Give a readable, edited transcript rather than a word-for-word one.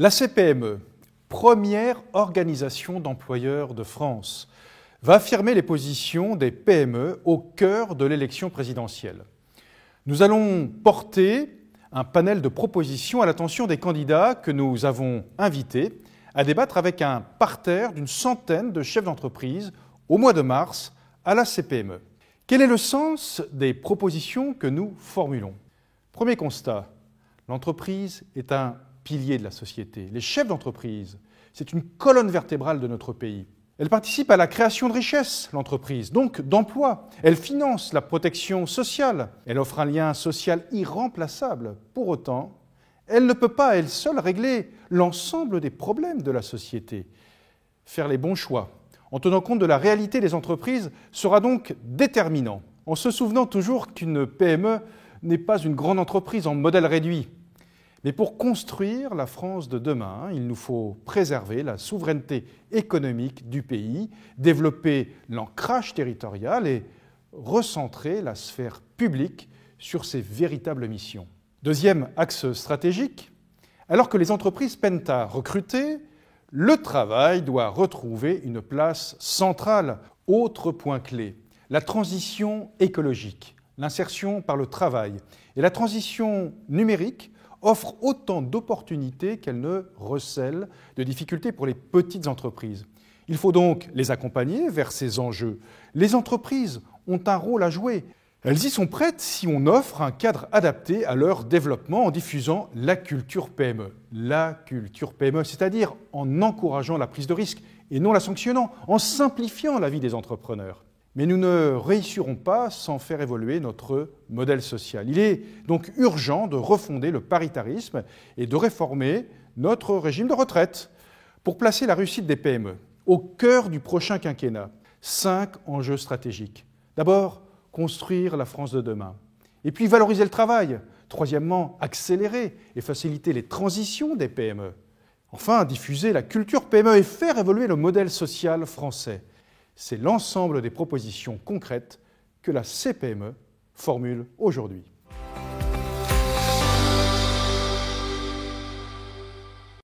La CPME, première organisation d'employeurs de France, va affirmer les positions des PME au cœur de l'élection présidentielle. Nous allons porter un panel de propositions à l'attention des candidats que nous avons invités à débattre avec un parterre d'une centaine de chefs d'entreprise au mois de mars à la CPME. Quel est le sens des propositions que nous formulons ? Premier constat, l'entreprise est un pilier de la société. Les chefs d'entreprise, c'est une colonne vertébrale de notre pays. Elle participe à la création de richesses, l'entreprise, donc d'emplois. Elle finance la protection sociale. Elle offre un lien social irremplaçable. Pour autant, elle ne peut pas, elle seule, régler l'ensemble des problèmes de la société. Faire les bons choix, en tenant compte de la réalité des entreprises, sera donc déterminant. En se souvenant toujours qu'une PME n'est pas une grande entreprise en modèle réduit. Mais pour construire la France de demain, il nous faut préserver la souveraineté économique du pays, développer l'ancrage territorial et recentrer la sphère publique sur ses véritables missions. Deuxième axe stratégique, alors que les entreprises peinent à recruter, le travail doit retrouver une place centrale. Autre point clé, la transition écologique, l'insertion par le travail et la transition numérique offrent autant d'opportunités qu'elles ne recèlent de difficultés pour les petites entreprises. Il faut donc les accompagner vers ces enjeux. Les entreprises ont un rôle à jouer. Elles y sont prêtes si on offre un cadre adapté à leur développement en diffusant la culture PME. La culture PME, c'est-à-dire en encourageant la prise de risque et non la sanctionnant, en simplifiant la vie des entrepreneurs. Mais nous ne réussirons pas sans faire évoluer notre modèle social. Il est donc urgent de refonder le paritarisme et de réformer notre régime de retraite pour placer la réussite des PME au cœur du prochain quinquennat. 5 enjeux stratégiques. D'abord, construire la France de demain. Et puis valoriser le travail. Troisièmement, accélérer et faciliter les transitions des PME. Enfin, diffuser la culture PME et faire évoluer le modèle social français. C'est l'ensemble des propositions concrètes que la CPME formule aujourd'hui.